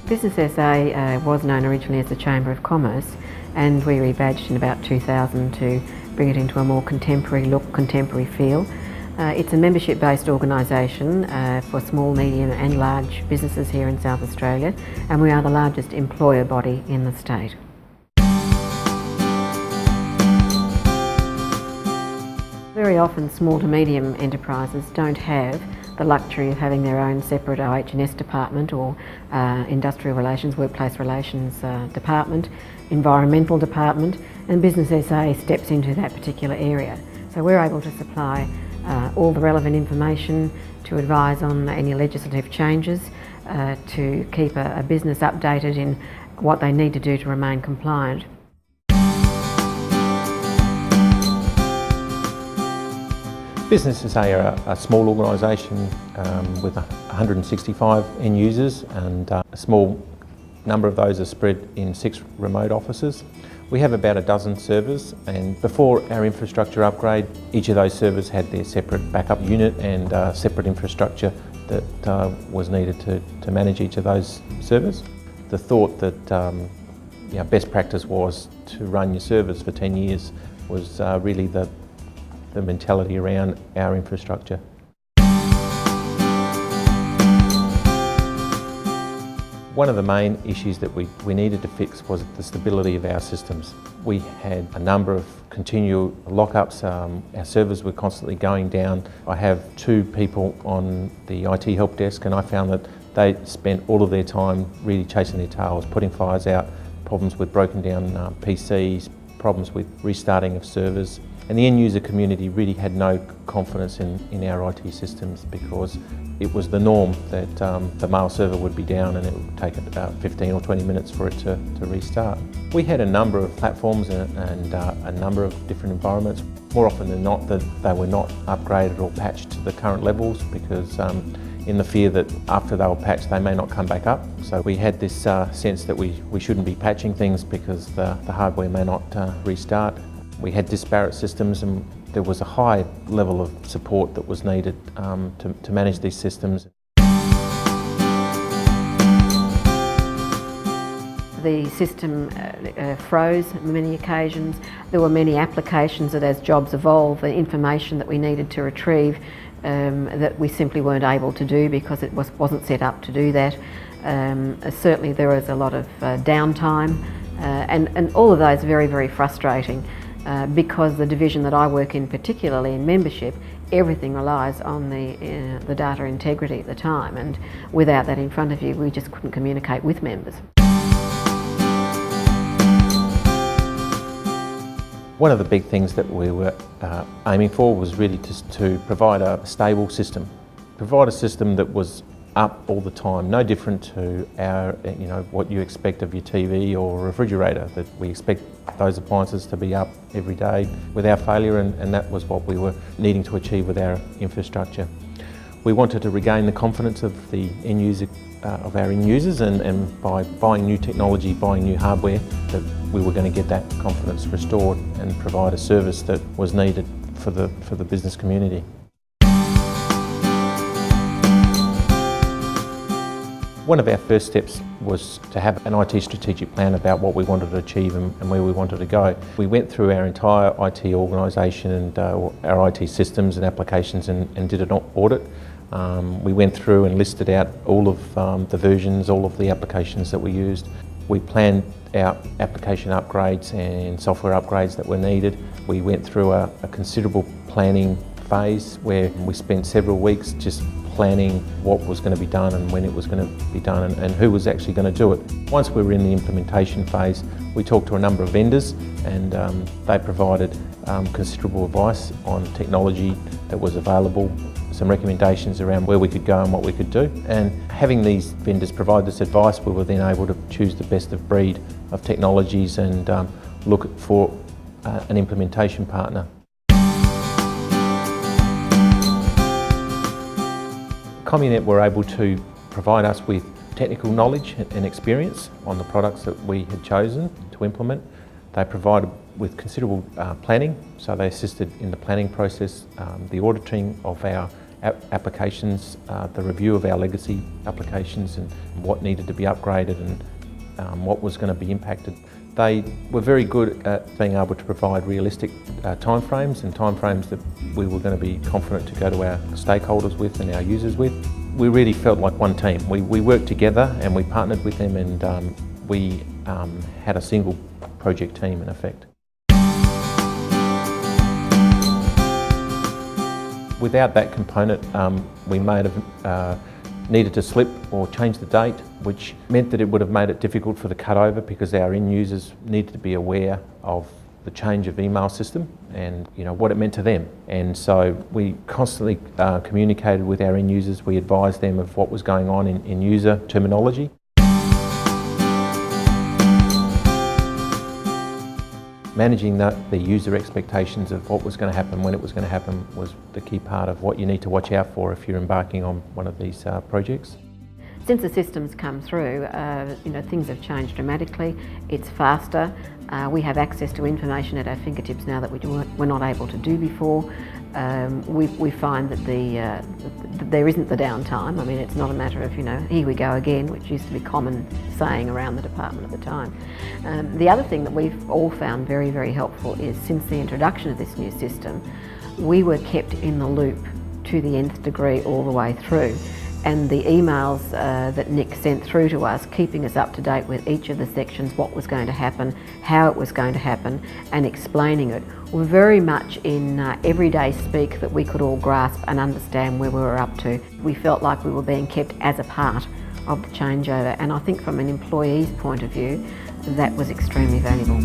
Business SA was known originally as the Chamber of Commerce, and we rebadged in about 2000 to bring it into a more contemporary look, contemporary feel. It's a membership-based organisation for small, medium and large businesses here in South Australia, and we are the largest employer body in the state. Very often small to medium enterprises don't have the luxury of having their own separate OH&S department or industrial relations, workplace relations department, environmental department, and Business SA steps into that particular area. So we're able to supply all the relevant information, to advise on any legislative changes, to keep a business updated in what they need to do to remain compliant. Businesses are a small organisation with 165 end users, and a small number of those are spread in 6 remote offices. We have about a dozen servers, and before our infrastructure upgrade, each of those servers had their separate backup unit and separate infrastructure that was needed to manage each of those servers. The thought that best practice was to run your servers for 10 years was really the mentality around our infrastructure. One of the main issues that we needed to fix was the stability of our systems. We had a number of continual lockups. Our servers were constantly going down. I have 2 people on the IT help desk, and I found that they spent all of their time really chasing their tails, putting fires out, problems with broken down PCs, problems with restarting of servers. And the end user community really had no confidence in our IT systems, because it was the norm that the mail server would be down and it would take about 15 or 20 minutes for it to restart. We had a number of platforms and a number of different environments. More often than not, that they were not upgraded or patched to the current levels, because in the fear that after they were patched they may not come back up. So we had this sense that we shouldn't be patching things because the hardware may not restart. We had disparate systems, and there was a high level of support that was needed to manage these systems. The system froze on many occasions. There were many applications that, as jobs evolved, the information that we needed to retrieve that we simply weren't able to do because it wasn't set up to do that. Certainly there was a lot of downtime, and all of those very, very frustrating. Because the division that I work in, particularly in membership, everything relies on the data integrity at the time, and without that in front of you, we just couldn't communicate with members. One of the big things that we were aiming for was really just to provide a stable system, provide a system that was up all the time, no different to our, what you expect of your TV or refrigerator, that we expect those appliances to be up every day without failure, and that was what we were needing to achieve with our infrastructure. We wanted to regain the confidence of the end user, of our end users, and by buying new technology, buying new hardware, that we were going to get that confidence restored and provide a service that was needed for the business community. One of our first steps was to have an IT strategic plan about what we wanted to achieve and where we wanted to go. We went through our entire IT organisation and our IT systems and applications and did an audit. We went through and listed out all of the versions, all of the applications that we used. We planned out application upgrades and software upgrades that were needed. We went through a considerable planning phase where we spent several weeks just planning what was going to be done and when it was going to be done and who was actually going to do it. Once we were in the implementation phase, we talked to a number of vendors, and they provided considerable advice on technology that was available, some recommendations around where we could go and what we could do. And having these vendors provide this advice, we were then able to choose the best of breed of technologies and look for an implementation partner. Comunet were able to provide us with technical knowledge and experience on the products that we had chosen to implement. They provided with considerable planning, so they assisted in the planning process, the auditing of our applications, the review of our legacy applications and what needed to be upgraded and what was going to be impacted. They were very good at being able to provide realistic timeframes and timeframes that we were going to be confident to go to our stakeholders with and our users with. We really felt like one team. We worked together and we partnered with them, and we had a single project team in effect. Without that component, we may have needed to slip or change the date, which meant that it would have made it difficult for the cutover because our end users needed to be aware of the change of email system and what it meant to them. And so we constantly communicated with our end users. We advised them of what was going on in user terminology. Managing the user expectations of what was going to happen, when it was going to happen, was the key part of what you need to watch out for if you're embarking on one of these projects. Since the system's come through, things have changed dramatically. It's faster. We have access to information at our fingertips now that we were not able to do before. We find that there isn't the downtime. I mean, it's not a matter of, here we go again, which used to be common saying around the department at the time. The other thing that we've all found very, very helpful is since the introduction of this new system, we were kept in the loop to the nth degree all the way through. And the emails that Nick sent through to us, keeping us up to date with each of the sections, what was going to happen, how it was going to happen, and explaining it, were very much in everyday speak that we could all grasp and understand where we were up to. We felt like we were being kept as a part of the changeover, and I think from an employee's point of view, that was extremely valuable.